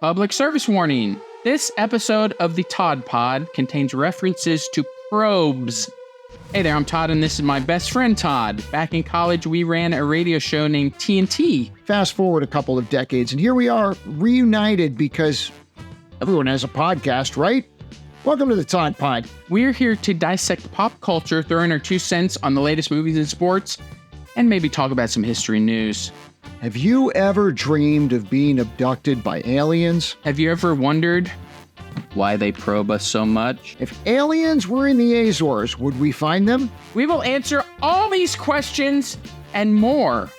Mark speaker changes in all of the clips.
Speaker 1: Public service warning. This episode of the Todd Pod contains references to probes. Hey there, I'm Todd, and this is my best friend Todd. Back in college, we ran a radio show named TNT.
Speaker 2: Fast forward a couple of decades, and here we are, reunited because everyone has a podcast, right? Welcome to the Todd Pod.
Speaker 1: We're here to dissect pop culture, throw in our 2 cents on the latest movies and sports, and maybe talk about some history news.
Speaker 2: Have you ever dreamed of being abducted by aliens?
Speaker 1: Have you ever wondered why they probe us so much?
Speaker 2: If aliens were in the Azores, would we find them?
Speaker 1: We will answer all these questions and more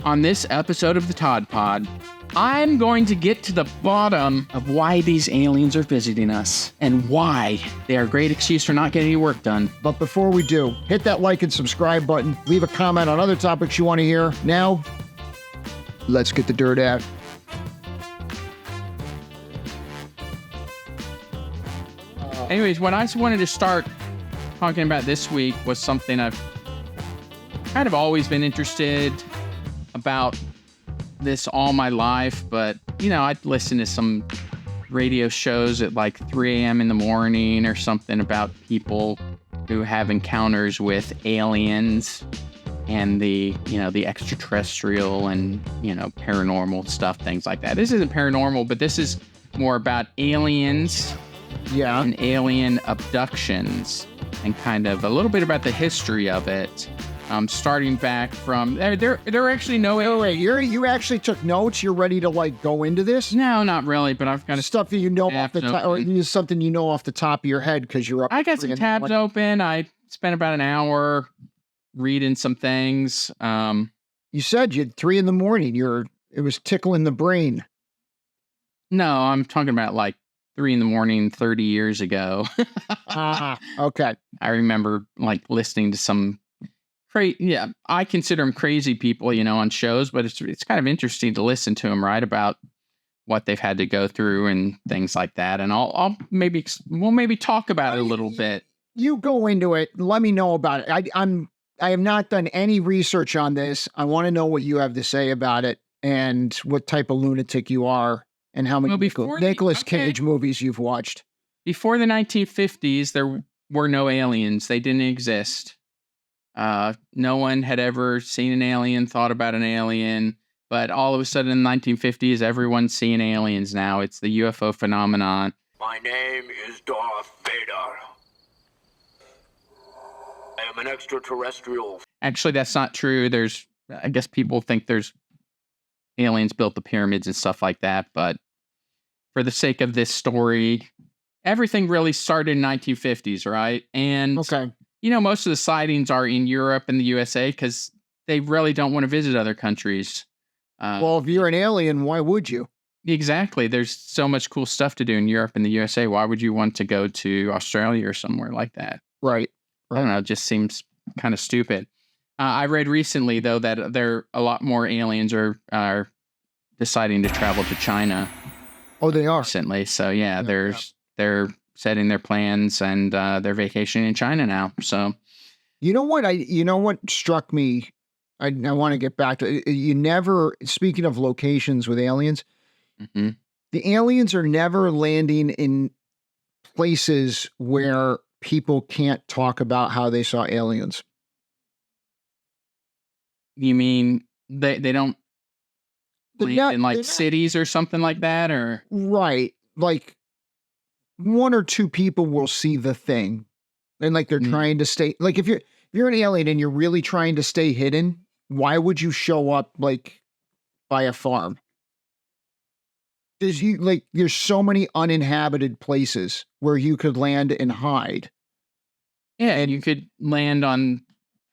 Speaker 1: on this episode of the Todd Pod. I'm going to get to the bottom of why these aliens are visiting us and why they are a great excuse for not getting any work done.
Speaker 2: But before we do, hit that like and subscribe button. Leave a comment on other topics you want to hear. Now, let's get the dirt out.
Speaker 1: Anyways, what I wanted to start talking about this week was something I've kind of always been interested about this all my life, but, you know, I'd listen to some radio shows at like 3 a.m. in the morning or something about people who have encounters with aliens and the extraterrestrial and, paranormal stuff, things like that. This isn't paranormal, but this is more about aliens.
Speaker 2: Yeah.
Speaker 1: And alien abductions, and kind of a little bit about the history of it. Starting back from there are actually no.
Speaker 2: Wait, you actually took notes? You're ready to go into this?
Speaker 1: No, not really. But I've got
Speaker 2: stuff that you know off the top, or is something you know off the top of your head because you're up.
Speaker 1: I got some tabs open. I spent about an hour reading some things.
Speaker 2: You said you had 3 a.m. It was tickling the brain.
Speaker 1: No, I'm talking about like 3 a.m, 30 years ago.
Speaker 2: Okay.
Speaker 1: I remember listening to some I consider them crazy people, on shows, but it's kind of interesting to listen to them, right, about what they've had to go through and things like that. And we'll maybe talk about it a little bit.
Speaker 2: You go into it. Let me know about it. I have not done any research on this. I want to know what you have to say about it and what type of lunatic you are and how many Nicolas Cage movies you've watched.
Speaker 1: Before the 1950s, there were no aliens. They didn't exist. No one had ever seen an alien, thought about an alien, but all of a sudden in the 1950s, everyone's seeing aliens now. It's the UFO phenomenon.
Speaker 3: My name is Darth Vader. I am an extraterrestrial.
Speaker 1: Actually, that's not true. I guess people think there's aliens built the pyramids and stuff like that, but for the sake of this story, everything really started in the 1950s, right? And
Speaker 2: okay.
Speaker 1: Most of the sightings are in Europe and the USA because they really don't want to visit other countries.
Speaker 2: Well, if you're an alien, why would you?
Speaker 1: Exactly. There's so much cool stuff to do in Europe and the USA. Why would you want to go to Australia or somewhere like that?
Speaker 2: Right.
Speaker 1: I don't know. It just seems kind of stupid. I read recently, though, that a lot more aliens are deciding to travel to China.
Speaker 2: Oh, they are?
Speaker 1: Recently. So, yeah, they're setting their plans and they're vacationing in China now. So,
Speaker 2: you know what struck me? I want to get back to it. Speaking of locations with aliens,
Speaker 1: mm-hmm.
Speaker 2: The aliens are never landing in places where people can't talk about how they saw aliens.
Speaker 1: You mean they don't land in cities or something like that, or
Speaker 2: right? Like 1 or 2 people will see the thing, and they're trying to stay. Like if you're an alien and you're really trying to stay hidden, why would you show up by a farm? There's so many uninhabited places where you could land and hide.
Speaker 1: Yeah, and you could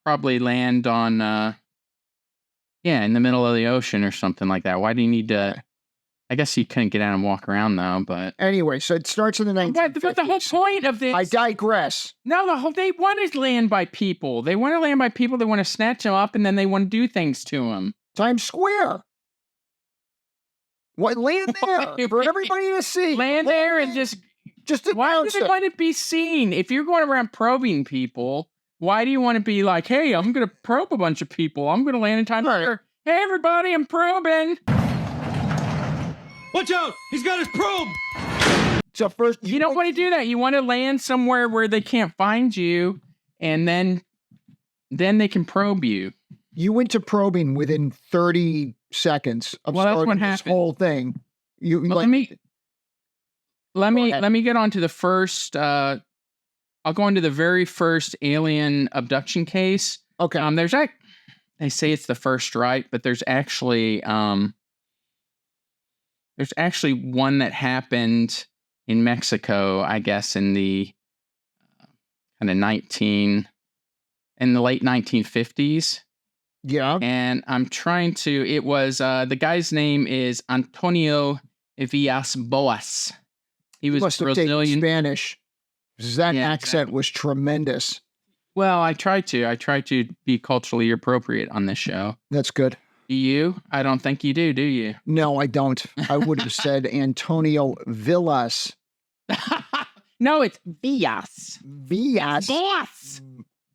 Speaker 1: probably land on in the middle of the ocean or something like that. Why do you need to? I guess you couldn't get out and walk around though, but
Speaker 2: anyway, so it starts in the 1950s.
Speaker 1: But the whole point of this,
Speaker 2: I digress.
Speaker 1: No, they want to land by people. They want to land by people. They want to snatch them up, and then they want to do things to them.
Speaker 2: Times Square. What, land there for everybody to see?
Speaker 1: Land there and just why do they want to be seen? If you're going around probing people, why do you want to be like, hey, I'm going to probe a bunch of people. I'm going to land in Times Square. Hey, everybody, I'm probing.
Speaker 4: Watch out! He's got his probe!
Speaker 2: So first,
Speaker 1: You don't want to do that. You want to land somewhere where they can't find you, and then they can probe you.
Speaker 2: you went to probing within 30 seconds of
Speaker 1: Well, that's
Speaker 2: starting
Speaker 1: what
Speaker 2: this
Speaker 1: happened.
Speaker 2: whole thing.
Speaker 1: Well, let me get on to the first. I'll go into the very first alien abduction case.
Speaker 2: Okay.
Speaker 1: They say it's the first, right? But there's actually one that happened in Mexico, I guess, in the kind of in the late 1950s.
Speaker 2: Yeah.
Speaker 1: And I'm trying to. It was the guy's name is Antonio Villas Boas. He was
Speaker 2: Must have taken
Speaker 1: Brazilian.
Speaker 2: Spanish. That
Speaker 1: Yeah,
Speaker 2: accent was tremendous.
Speaker 1: Well, I try to be culturally appropriate on this show.
Speaker 2: That's good.
Speaker 1: Do you? I don't think you do you?
Speaker 2: No, I don't. I would have said Antonio Villas.
Speaker 1: No, it's Villas.
Speaker 2: Villas.
Speaker 1: Boas.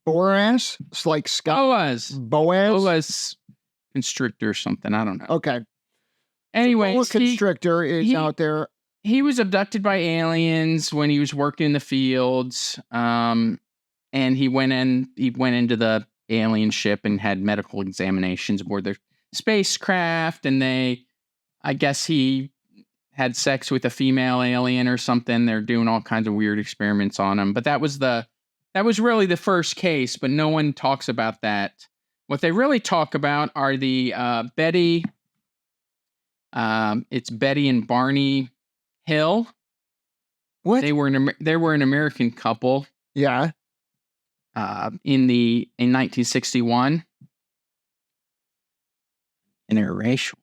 Speaker 2: Boras? It's like Scott.
Speaker 1: Boas.
Speaker 2: Boas?
Speaker 1: Boas constrictor or something. I don't know.
Speaker 2: Okay.
Speaker 1: Anyway,
Speaker 2: Boa constrictor is out there.
Speaker 1: He was abducted by aliens when he was working in the fields. And he went into the alien ship and had medical examinations aboard their spacecraft. And I guess he had sex with a female alien or something. They're doing all kinds of weird experiments on him. But that was really the first case, but no one talks about that. What they really talk about are the Betty. It's Betty and Barney Hill.
Speaker 2: What?
Speaker 1: They were an American couple.
Speaker 2: Yeah.
Speaker 1: In 1961. Interracial.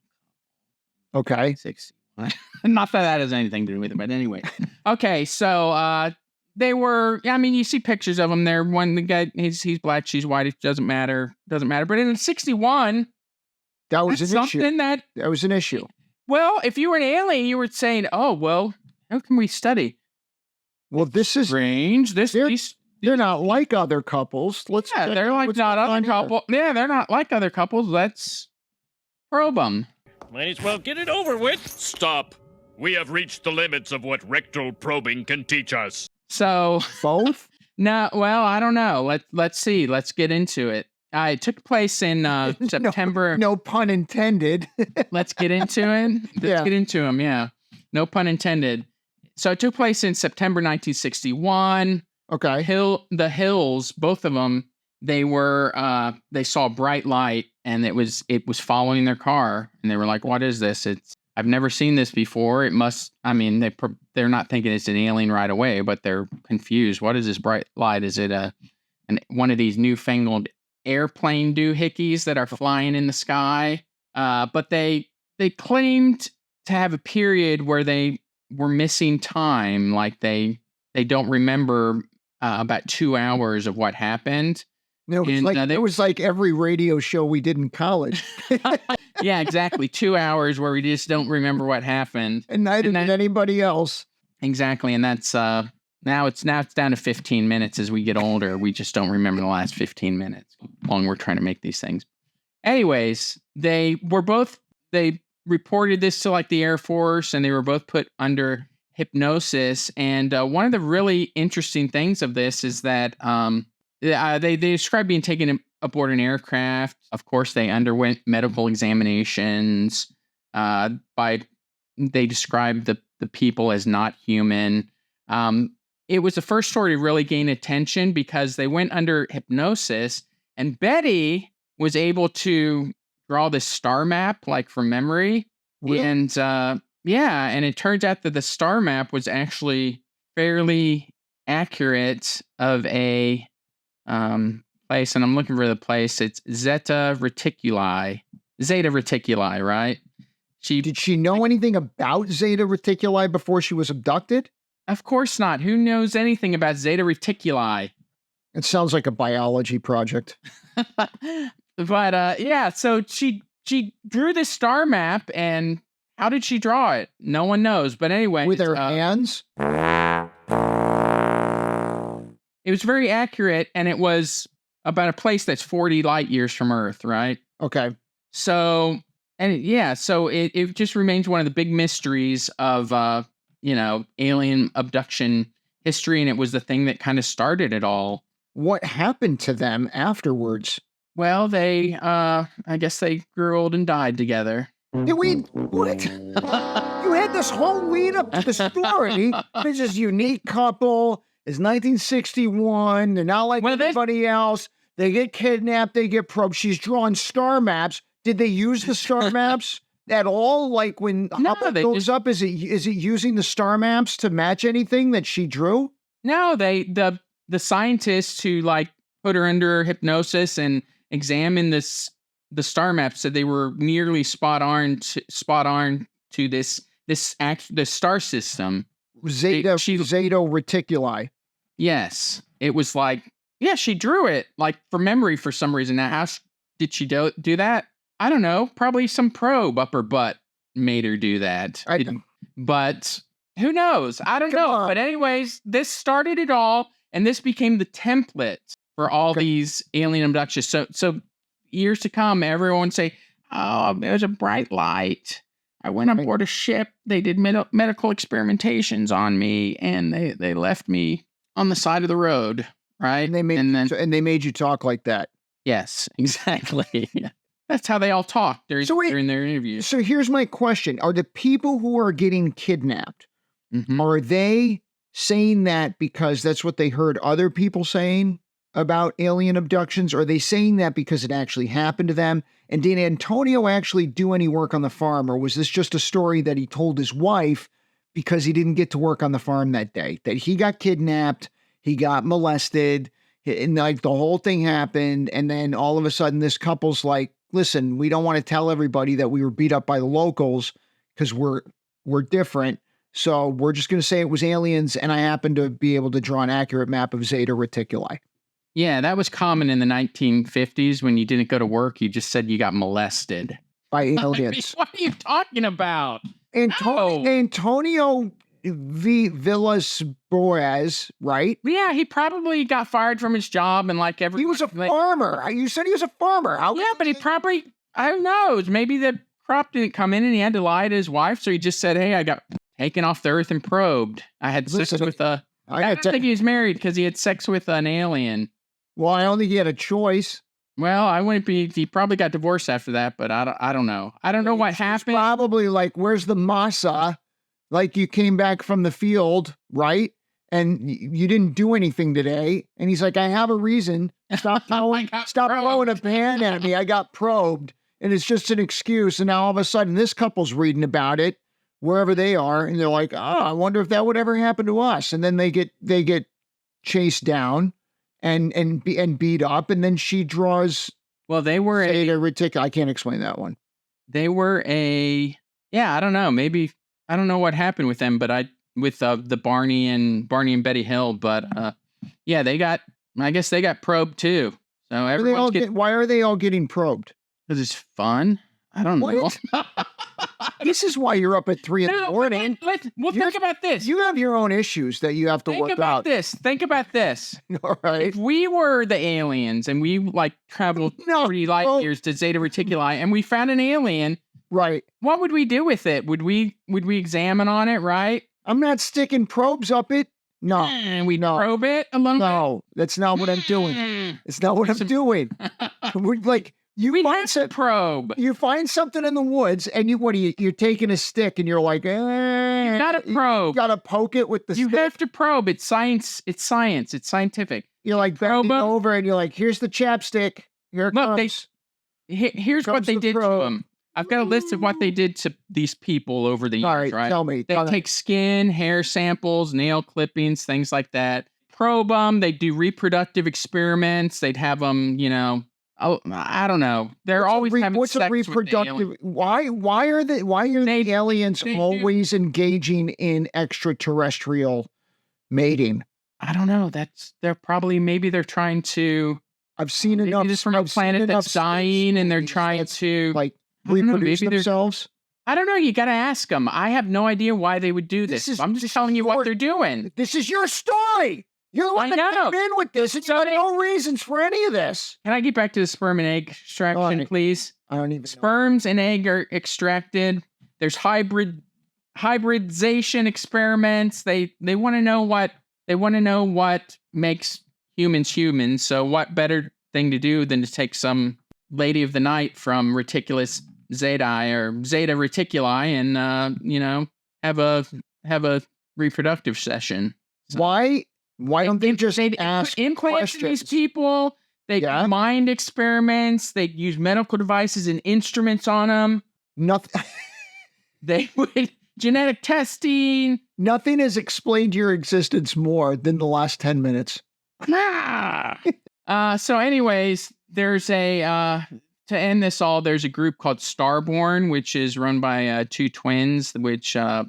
Speaker 2: Okay.
Speaker 1: 61. Not that has anything to do with it, but anyway. Okay, so they were. I mean, you see pictures of them there. One, the guy, he's black, she's white. It doesn't matter. But in 61,
Speaker 2: That was
Speaker 1: that's
Speaker 2: an issue.
Speaker 1: something that.
Speaker 2: That was an issue.
Speaker 1: Well, if you were an alien, you were saying, "Oh, well, how can we study?"
Speaker 2: Well, this is
Speaker 1: Strange.
Speaker 2: They're not like other couples.
Speaker 1: They're like not other couple. Yeah, they're not like other couples. Let's probe them.
Speaker 4: Might as well get it over with.
Speaker 5: Stop. We have reached the limits of what rectal probing can teach us.
Speaker 1: So
Speaker 2: Both?
Speaker 1: no, well, I don't know. Let's see. Let's get into it. It took place in September.
Speaker 2: No pun intended.
Speaker 1: Let's get into it. Let's get into them. Yeah, no pun intended. So it took place in September 1961.
Speaker 2: Okay.
Speaker 1: The Hills, both of them, they saw a bright light and it was following their car, and they were like, "What is this? I've never seen this before. It must." I mean, they're not thinking it's an alien right away, but they're confused. What is this bright light? Is it one of these newfangled airplane doohickeys that are flying in the sky? But they claimed to have a period where they were missing time, like they don't remember about 2 hours of what happened.
Speaker 2: No, it was like every radio show we did in college.
Speaker 1: Yeah, exactly. 2 hours where we just don't remember what happened.
Speaker 2: And neither did anybody else.
Speaker 1: Exactly. And that's now it's down to 15 minutes as we get older. We just don't remember the last 15 minutes. How long we're trying to make these things. Anyways, they reported this to like the Air Force, and they were both put under hypnosis. And one of the really interesting things of this is that they described being taken aboard an aircraft. Of course, they underwent medical examinations. They described the people as not human. It was the first story to really gain attention because they went under hypnosis, and Betty was able to draw this star map like from memory.
Speaker 2: Really?
Speaker 1: And and it turns out that the star map was actually fairly accurate of a place, and I'm looking for the place. It's Zeta Reticuli, right?
Speaker 2: Did she know anything about Zeta Reticuli before she was abducted?
Speaker 1: Of course not. Who knows anything about Zeta Reticuli?
Speaker 2: It sounds like a biology project.
Speaker 1: But so she drew this star map, and how did she draw it? No one knows. But anyway,
Speaker 2: With her hands?
Speaker 1: It was very accurate, and it was about a place that's 40 light years from Earth, right?
Speaker 2: Okay.
Speaker 1: So And yeah, so it just remains one of the big mysteries of, alien abduction history. And it was the thing that kind of started it all.
Speaker 2: What happened to them afterwards?
Speaker 1: Well, I guess they grew old and died together.
Speaker 2: Did we, what? You had this whole lead up to the story. This is unique couple. It's 1961. They're not like anybody else. They get kidnapped. They get probed. She's drawing star maps. Did they use the star maps at all? Like when Hubble goes up, is it using the star maps to match anything that she drew?
Speaker 1: No, the scientists who like put her under hypnosis and examine the star maps said they were nearly spot on to this the star system.
Speaker 2: Zeta Reticuli.
Speaker 1: Yes, it was like, yeah, she drew it like from memory for some reason. Now, how did she do that? I don't know. Probably some probe up her butt made her do that. But who knows? I don't know. But anyways, this started it all, and this became the template for all these alien abductions. So years to come, everyone would say, "Oh, there's a bright light. I went aboard a ship. They did medical experimentations on me, and they left me on the side of the road." Right?
Speaker 2: And they made you talk like that.
Speaker 1: Yes, exactly. That's how they all talk during their interviews.
Speaker 2: So here's my question. Are the people who are getting kidnapped, are they saying that because that's what they heard other people saying about alien abductions? Or are they saying that because it actually happened to them? And did Antonio actually do any work on the farm? Or was this just a story that he told his wife because he didn't get to work on the farm that day? That he got kidnapped, he got molested, and like the whole thing happened. And then all of a sudden this couple's like, listen, we don't want to tell everybody that we were beat up by the locals because we're different. So we're just going to say it was aliens. And I happen to be able to draw an accurate map of Zeta Reticuli.
Speaker 1: Yeah, that was common in the 1950s when you didn't go to work. You just said you got molested
Speaker 2: by aliens.
Speaker 1: What are you talking about?
Speaker 2: Antonio Villas Boas, right?
Speaker 1: Yeah, he probably got fired from his job and like
Speaker 2: he was a farmer. You said he was a farmer.
Speaker 1: But he probably, I don't know, maybe the crop didn't come in and he had to lie to his wife. So he just said, hey, I got taken off the earth and probed. I had sex with I don't think he was married because he had sex with an alien.
Speaker 2: Well, I don't think he had a choice.
Speaker 1: Well, I wouldn't be. He probably got divorced after that, but I don't know. I don't know what happened.
Speaker 2: Probably like, where's the masa? Like you came back from the field, right? And you didn't do anything today. And he's like, I have a reason. Stop throwing a pan at me. I got probed. And it's just an excuse. And now all of a sudden this couple's reading about it wherever they are. And they're like, oh, I wonder if that would ever happen to us. And then they get chased down and beat up. And then she draws.
Speaker 1: Well, they were
Speaker 2: I can't explain that one.
Speaker 1: They were I don't know. Maybe. I don't know what happened with them, but the Barney and Betty Hill, but yeah, I guess they got probed too. So
Speaker 2: why are they all getting probed?
Speaker 1: Because it's fun. I don't know.
Speaker 2: This is why you're up at 3 in the morning.
Speaker 1: Think about this.
Speaker 2: You have your own issues that you have to work out.
Speaker 1: Think about this.
Speaker 2: All right.
Speaker 1: If we were the aliens and we like traveled 30 light years to Zeta Reticuli and we found an alien.
Speaker 2: Right.
Speaker 1: What would we do with it? Would we
Speaker 2: examine on it, right? I'm not sticking probes up it. No.
Speaker 1: And we probe it along.
Speaker 2: No, that's not what I'm doing. It's not what I'm doing. We're like you find something in the woods and you're taking a stick and you're like,
Speaker 1: you gotta probe.
Speaker 2: You gotta poke it with the stick.
Speaker 1: You have to probe. It's science. It's scientific.
Speaker 2: You're like bending over and you're like, here's the chapstick. Here it comes.
Speaker 1: Here's what they did to them. I've got a list of what they did to these people over the years, right?
Speaker 2: Tell me.
Speaker 1: They take skin, hair samples, nail clippings, things like that. Probe them. They do reproductive experiments. They'd have them, I don't know. They're always having sex
Speaker 2: a reproductive? Why are the aliens always engaging in extraterrestrial mating?
Speaker 1: I don't know. Maybe they're trying to.
Speaker 2: I've seen enough.
Speaker 1: Maybe this from a planet that's dying, and they're trying to
Speaker 2: reproduce themselves.
Speaker 1: I don't know. You got to ask them. I have no idea why they would do this. I'm just telling you what they're doing.
Speaker 2: This is your story. You're the one
Speaker 1: I
Speaker 2: that
Speaker 1: know.
Speaker 2: came in with this. It's no reasons for any of this.
Speaker 1: Can I get back to the sperm and egg extraction, please?
Speaker 2: I don't even know.
Speaker 1: Sperms and egg are extracted. There's hybridization experiments. They want to know what makes humans humans. So what better thing to do than to take some lady of the night from Reticulus Zetae or Zeta Reticuli and have a reproductive session. So
Speaker 2: Why don't they just ask
Speaker 1: implant these
Speaker 2: questions?
Speaker 1: people? They mind experiments. They use medical devices and instruments on them.
Speaker 2: Nothing.
Speaker 1: They would genetic testing.
Speaker 2: Nothing has explained your existence more than the last 10 minutes.
Speaker 1: So anyways, there's to end this all, there's a group called Starborn, which is run by two twins, which I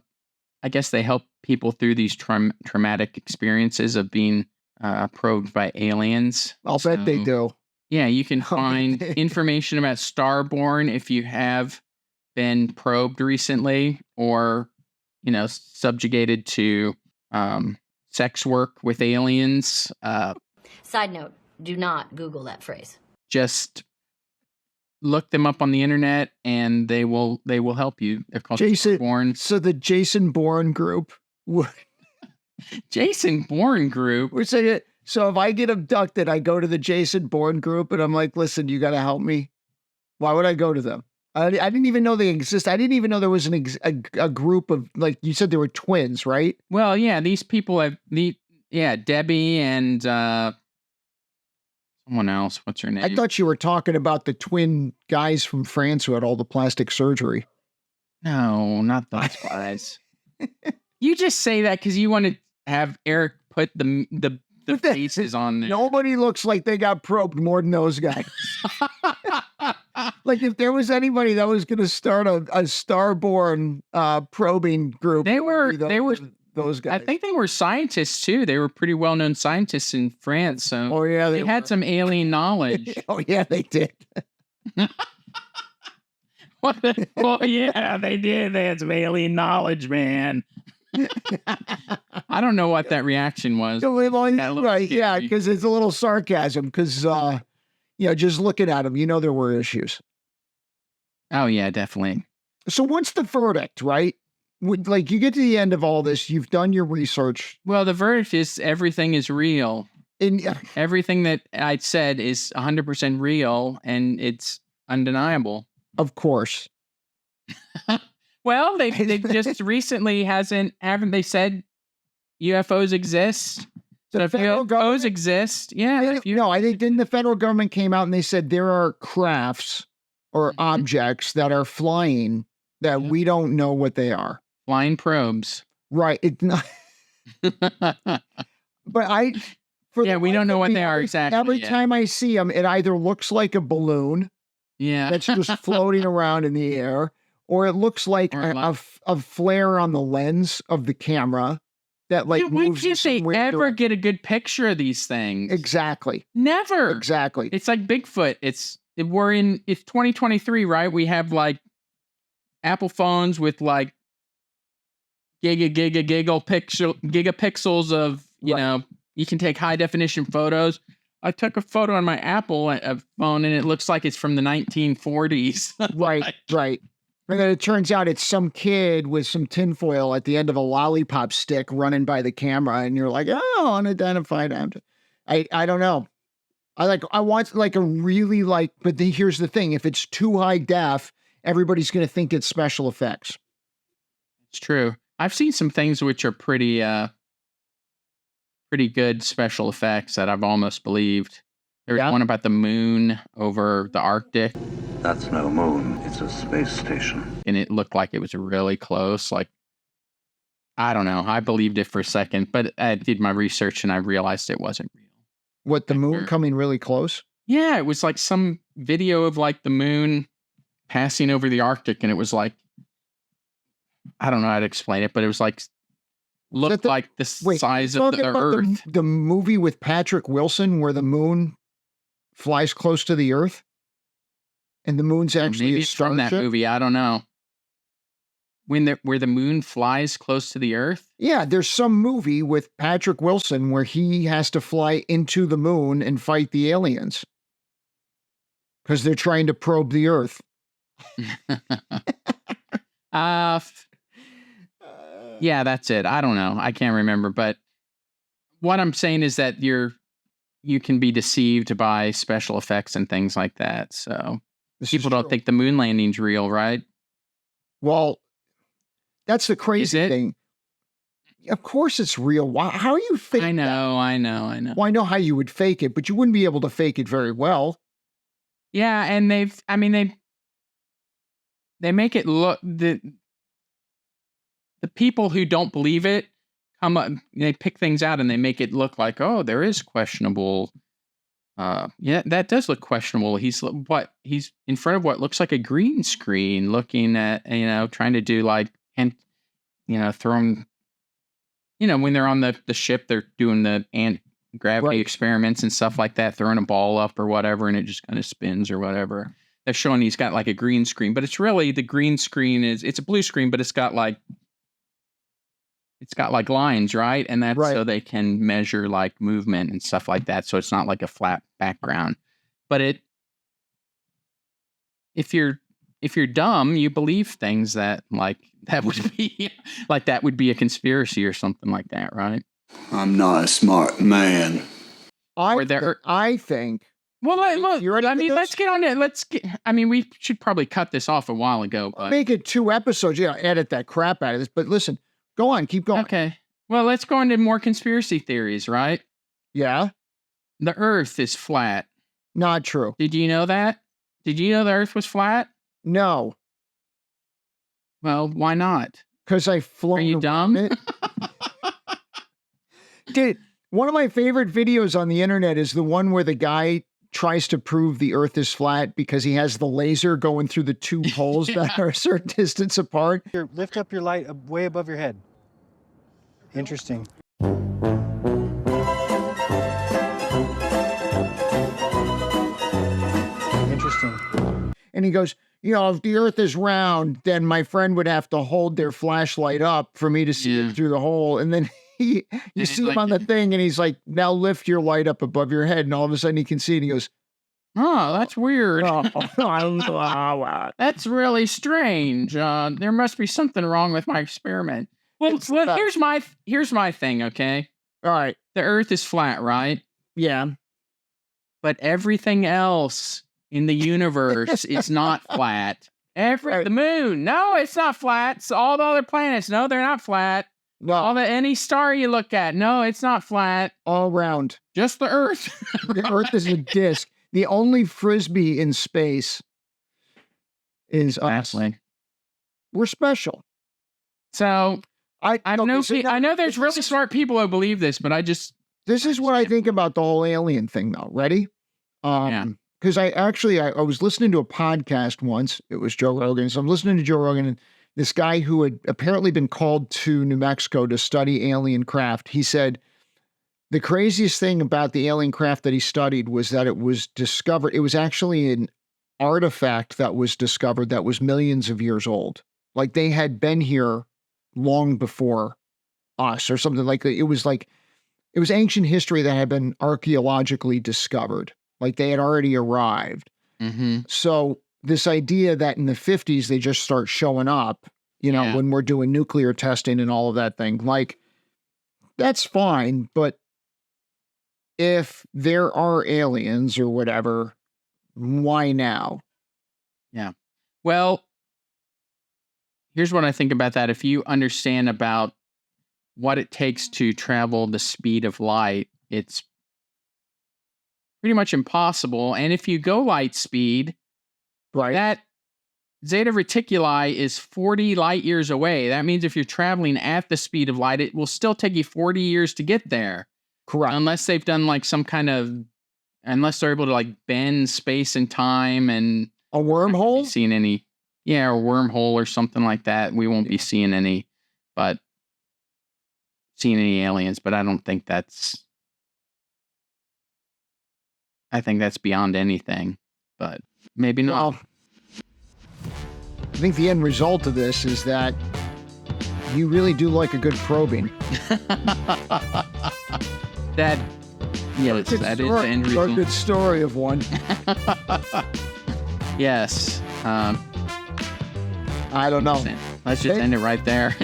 Speaker 1: guess they help people through these traumatic experiences of being probed by aliens.
Speaker 2: I'll bet they do.
Speaker 1: Yeah, you can find information about Starborn if you have been probed recently or, subjugated to sex work with aliens.
Speaker 6: Side note, do not Google that phrase.
Speaker 1: Just look them up on the internet and they will help you. They're called
Speaker 2: Jason
Speaker 1: Bourne.
Speaker 2: So the Jason Bourne group.
Speaker 1: Jason Bourne group.
Speaker 2: We're saying it. So if I get abducted, I go to the Jason Bourne group and I'm like, listen, you got to help me. Why would I go to them? I didn't even know they exist. I didn't even know there was a group of, like you said, they were twins, right?
Speaker 1: Well, yeah, these people have Debbie and someone else. What's her name?
Speaker 2: I thought you were talking about the twin guys from France who had all the plastic surgery.
Speaker 1: No, not those guys. You just say that because you want to have Eric put the faces on there.
Speaker 2: Nobody looks like they got probed more than those guys. Like if there was anybody that was going to start a Starborn probing group,
Speaker 1: they were
Speaker 2: those guys.
Speaker 1: I think they were scientists too. They were pretty well known scientists in France. So they had some alien knowledge.
Speaker 2: Oh yeah, they did.
Speaker 1: Well, yeah, they did. They had some alien knowledge, man. I don't know what that reaction was.
Speaker 2: Right, yeah, because it's a little sarcasm. Because just looking at them, there were issues.
Speaker 1: Oh yeah, definitely.
Speaker 2: So what's the verdict, right? Like you get to the end of all this, you've done your research.
Speaker 1: Well, the verdict is everything is real.
Speaker 2: And
Speaker 1: everything that I said is 100% real, and it's undeniable.
Speaker 2: Of course.
Speaker 1: Well, they just recently haven't they said UFOs exist? So if UFOs exist, yeah.
Speaker 2: I think then the federal government came out and they said there are crafts or objects that are flying that we don't know what they are.
Speaker 1: Flying probes.
Speaker 2: Right. It's not. But we don't know what they are exactly.
Speaker 1: Every
Speaker 2: time I see them, it either looks like a balloon.
Speaker 1: Yeah.
Speaker 2: That's just floating around in the air, or it looks like a flare on the lens of the camera that
Speaker 1: why
Speaker 2: moves.
Speaker 1: Can't they ever get a good picture of these things?
Speaker 2: Exactly.
Speaker 1: Never.
Speaker 2: Exactly.
Speaker 1: It's like Bigfoot. It's 2023, right? We have like Apple phones with like gigapixels of, you can take high definition photos. I took a photo on my Apple phone and it looks like it's from the 1940s.
Speaker 2: Right. And then it turns out it's some kid with some tinfoil at the end of a lollipop stick running by the camera. And you're like, oh, unidentified object. I don't know. I want like a really but here's the thing. If it's too high def, everybody's going to think it's special effects.
Speaker 1: It's true. I've seen some things which are pretty good special effects that I've almost believed. There's one about the moon over the Arctic.
Speaker 7: That's no moon. It's a space station.
Speaker 1: And it looked like it was really close. Like, I don't know. I believed it for a second, but I did my research and I realized it wasn't real.
Speaker 2: What, the moon coming really close?
Speaker 1: Yeah, it was like some video of like the moon passing over the Arctic, and it was like, I don't know how to explain it, but it was like looked like the size of the Earth.
Speaker 2: The movie with Patrick Wilson where the moon flies close to the Earth, and the moon's actually
Speaker 1: maybe it's from that movie. I don't know. where the moon flies close to the Earth?
Speaker 2: Yeah, there's some movie with Patrick Wilson where he has to fly into the moon and fight the aliens because they're trying to probe the Earth.
Speaker 1: Yeah, that's it. I don't know. I can't remember. But what I'm saying is that you can be deceived by special effects and things like that. So people don't think the moon landing's real, right?
Speaker 2: Well, that's the crazy thing. Of course it's real. Why? How are you faking that?
Speaker 1: I know.
Speaker 2: Well, I know how you would fake it, but you wouldn't be able to fake it very well.
Speaker 1: Yeah, and they make it look the people who don't believe it come up, they pick things out and they make it look like, oh, there is questionable. Yeah, that does look questionable. He's in front of what looks like a green screen, looking at, trying to do like, and throwing, when they're on the ship, they're doing the gravity experiments and stuff like that, throwing a ball up or whatever, and it just kind of spins or whatever. They're showing he's got like a green screen, but it's really the green screen it's a blue screen, but it's got like lines, right? And that's so they can measure like movement and stuff like that. So it's not like a flat background. But if you're dumb, you believe things that would be a conspiracy or something like that, right?
Speaker 7: I'm not a smart man.
Speaker 2: I think.
Speaker 1: Well, look, let's get on it. We should probably cut this off a while ago. But
Speaker 2: make it 2 episodes. Yeah, edit that crap out of this. But listen, go on, keep going.
Speaker 1: Okay. Well, let's go into more conspiracy theories, right?
Speaker 2: Yeah.
Speaker 1: The Earth is flat.
Speaker 2: Not true.
Speaker 1: Did you know that? Did you know the Earth was flat?
Speaker 2: No.
Speaker 1: Well, why not?
Speaker 2: Because I've flown.
Speaker 1: Are you dumb?
Speaker 2: Dude, one of my favorite videos on the internet is the one where the guy tries to prove the Earth is flat because he has the laser going through the 2 poles that are a certain distance apart.
Speaker 8: Here, lift up your light way above your head. Interesting. Interesting.
Speaker 2: And he goes, if the Earth is round, then my friend would have to hold their flashlight up for me to see it through the hole. And then you see him on the thing and he's like, now lift your light up above your head. And all of a sudden he can see it and he goes,
Speaker 1: oh, that's weird.
Speaker 2: Wow.
Speaker 1: That's really strange. There must be something wrong with my experiment. Well, here's my thing, okay?
Speaker 2: All right.
Speaker 1: The Earth is flat, right?
Speaker 2: Yeah.
Speaker 1: But everything else in the universe is not flat. The moon, no, it's not flat. So all the other planets, no, they're not flat.
Speaker 2: No.
Speaker 1: Any star you look at, no, it's not flat.
Speaker 2: All round.
Speaker 1: Just the Earth.
Speaker 2: The Earth is a disc. The only frisbee in space is us. We're special.
Speaker 1: So I know there's really smart people who believe this, but
Speaker 2: this is what I think about the whole alien thing, though. Ready? Because I was listening to a podcast once. It was Joe Rogan. So I'm listening to Joe Rogan, and this guy who had apparently been called to New Mexico to study alien craft, he said the craziest thing about the alien craft that he studied was that it was discovered. It was actually an artifact that was discovered that was millions of years old. Like they had been here long before us or something like that. It was ancient history that had been archaeologically discovered. Like they had already arrived.
Speaker 1: Mm-hmm.
Speaker 2: So this idea that in the 50s, they just start showing up, when we're doing nuclear testing and all of that thing, that's fine. But if there are aliens or whatever, why now?
Speaker 1: Yeah. Well, here's what I think about that. If you understand about what it takes to travel the speed of light, it's pretty much impossible. And if you go light speed, that Zeta Reticuli is 40 light years away. That means if you're traveling at the speed of light, it will still take you 40 years to get there.
Speaker 2: Correct.
Speaker 1: Unless they've done unless they're able to bend space and time and
Speaker 2: a wormhole.
Speaker 1: Seeing any, or a wormhole or something like that. We won't be seeing any aliens, but I don't think that's. I think that's beyond anything, but maybe not.
Speaker 2: Well, I think the end result of this is that You really do like a good probing.
Speaker 1: That is the end
Speaker 2: A
Speaker 1: result.
Speaker 2: good story of one.
Speaker 1: Yes.
Speaker 2: I don't know.
Speaker 1: Let's just end it right there.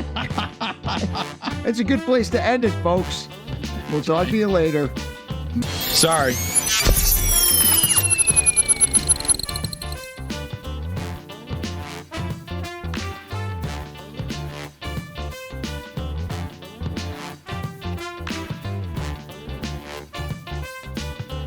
Speaker 2: It's a good place to end it, folks. We'll talk to you later.
Speaker 9: Sorry.